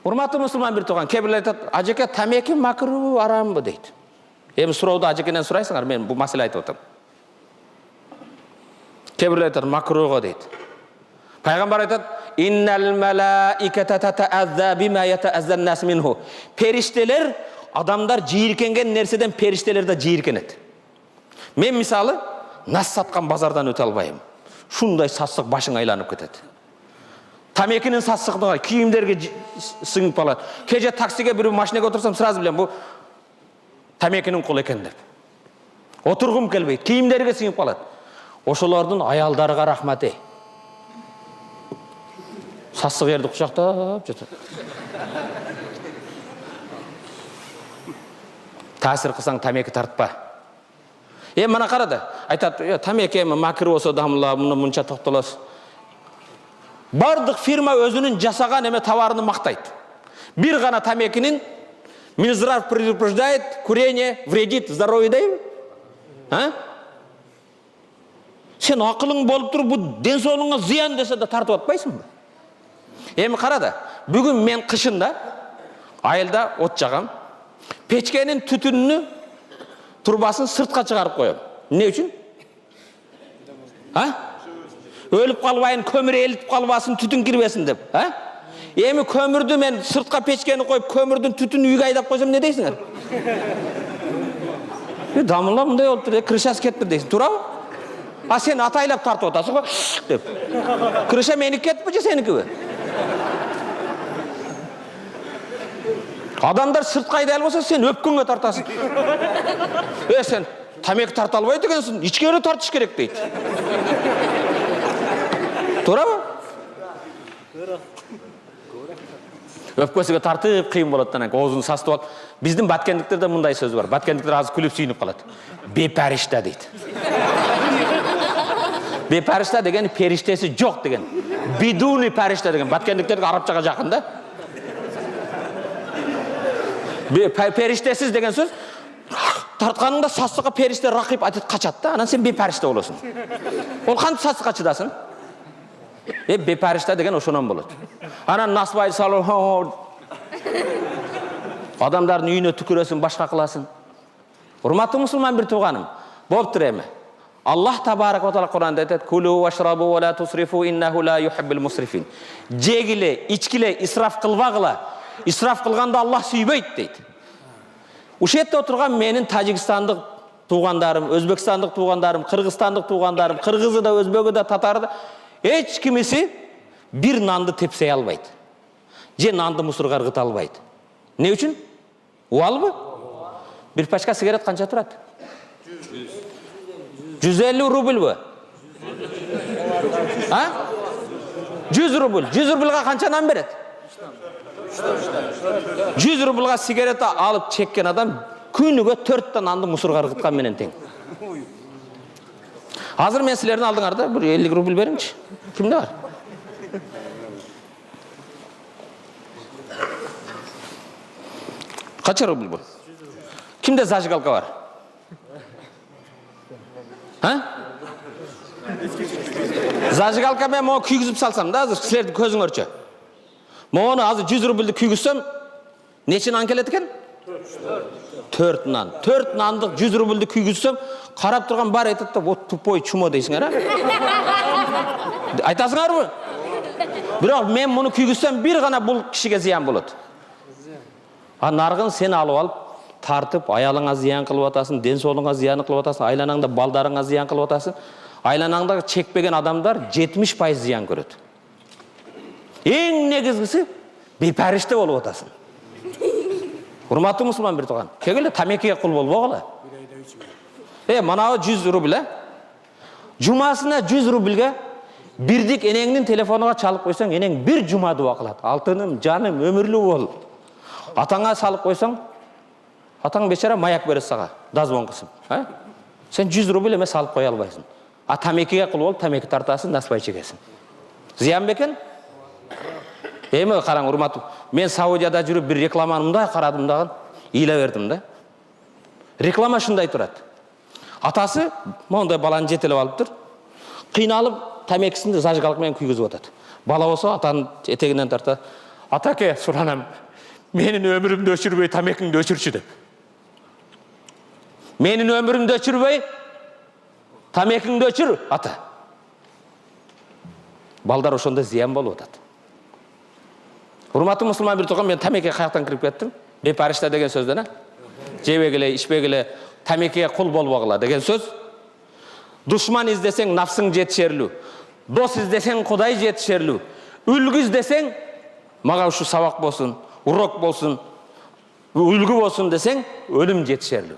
Урматтуу мусулман бир тууган, кээ бирлер айтат, ажеке тамеки макруу арамбы дейт. Эми сурооду ажекенен сурайсыңар, мен бул маселе айтып атам. Кээ бирлер айтат макруго дейт. Пайгамбар айтат, иннал малаиката татаазза бима ятааззан нас минху. Периштелер адамдар жийиркенген нерседен периштелер да жийиркенет. Мен мисалы нас саткан базардан өтө албайм. Шундай сасык башың айланып кетет. Тамекинин сасыгына кийимдерге сыңып калат. Кеже таксиге бир машинеге отурсам сразу билем, бу тамекинин кулу экен деп. Отургум келбейт, кийимдерге сыңып калат. Ошолордун аялдарга рахмат ey. Сасык жерди кучактап жатат. Таасир кылсаң тамеки тартпа. Мана кара да, айтат, тамеки макры болсо да муну мынча токтолосуз. Бардык фирма өзүнүн жасаган эме товарын мактайт. Бир гана тамекинин Минздрав предупреждает, курение вредит здоровью дейби. Сен акылың болуп туруп, бу ден соолугуңа зыян десе да тартып атпайсыңбы? Эми кара да, бүгүн мен кышында айылда от жагам. Печкенин түтүнүнү турбасын сыртка чыгарып коем. Эмне үчүн? Өлүп калбайын, көмүр элитип калбасын, түтүн кирбесин деп. Эми көмүрдү мен сыртка печкени коюп, көмүрдүн түтүнү үйгө айдап койсом эмне дейсиңер? Дамылла мындай болуптур, крышасы кетти дейсиң, туурабы? А сен атайлап тартып атасың го деп. Крыша меники кетпи же сеникиби? Адамдар сыртка айдай албаса, сен өпкөнгө тартасың. Сен тамеки тарта албайт экенсиң, ичкери тартыш керек дейт. Туурабы? Өпкөсүгө тартып кыйын болот анан оозун састып алып. Биздин баткендиктерде мындай сөз бар. Баткендиктер азыр күлүп сүйүнүп калат. Бепаришта дейт. Бепаришта деген периштеси жок деген. Бидуни паришта деген. Баткендиктерге арабчага жакын да. Периштесиз деген сөз тартканыңда сасыкка периште ракып атып качат да, анан сен бепаришта болосуң. Ол кантип сасыкка чыдасың? Бепаришта деген ошонон болот. Анан насыбай салып адамдардын үйүнө түкүрөсүң, башка кыласың. Урматтуу мусулман бир тууганым, болуптур эми. Аллах табарак ва таала Кур'анда айтат: "Кулу вашрабу ва ла тусрифу иннаху ла юхиббул мусрифин." Жегиле, ичкиле, исраф кылбагыла. Исраф кылганда Аллах сүйбөйт дейт. Ушетте отурган менин Тажикстандык туугандарым, Өзбекстандык туугандарым, Кыргызстандык туугандарым, кыргызы да, өзбөгү да, татары да эч кимиси бир нанды тепсей албайт. Же нанды мусорго ыргыта албайт. Не үчүн? Убалбы? Бир пачка сигарет канча турат? 150 рубльбы? 100 рубль. 100 рубльга канча нан берет? 100 рубльга сигарет алып чеккен адам күнүгө 4 та нанды мусорго ыргыткан менен тең. Азыр мен силердин алдыңарда бир 50 рубль бериңчи. Кимде бар? Канча рубль бу? Кимде зажигалка бар? Зажигалка мен мону күйгүзүп салсам да, азыр силердин көзүңөрчө. Мону азыр 100 рубльди күйгүзсөм, нече нан келет экен? 4 нан. 4 нандык 100 рубльди күйгүзсөм, карап турган бар айтат да, вот тупой чумо дейсиңер, Айтасыңарбы? Бирок мен муну күйгүзсөм, бир гана бул кишиге зыян болот. Наргын сен алып алып, тартып, аялыңа зыян кылып атасың, ден соолугуңа зыян кылып атасың, айланаңда балдарыңа зыян кылып атасың. Айланаңда чекпеген адамдар 70% зыян көрөт. Эң негизгиси бепариште болуп атасың. Урматтуу мусулман бир тууган, кегеле тамекиге кул болбогула. Манабы 100 рубль, Жумасына 100 рубльге бирдик энеңдин телефонуна чалып койсоң, энең бир жума дуа кылат. Алтыным, жаным, өмүрлүү бол. Атаңа салып койсоң, атаң бечара маяк берет сага, дазвон кысып. Сен 100 рубль эме салып кое албайсың. А тамекиге кул болуп, тамеки тартасың, насыбай чегесиң. Зыян бекен? Эми караң, урматтуу. Мен Саудияда жүрүп бир рекламаны мындай карадым дагы, ыйла бердим да. Реклама шундай турат. Атасы мондай баланы жетелеп алыптыр. Кыйналып, тамекисин зажигалка менен күйгүзүп атат. Бала болсо атанын этегинен тарта. Атаке суранам, менің өмірімді өшірбей тамекіңді өшірші деп. Менің өмірімді өшірбей тамекіңді өшір, ата. Балдар ошонда зиян болуп атат. Урматтуу мусулман бир тукам, мен тамекеге каяктан кирип кеттим? Бепаришта деген сөздөн, жебегиле, ичпегиле, тамекеге кул болбогула деген сөз. Душман издесең нафсың жетишерлүү. Дос издесең Кудай жетишерлүү. Үлгү издесең мага ушу сабак болсун, урок болсун, үлгү болсун десең өлүм жетишерлүү.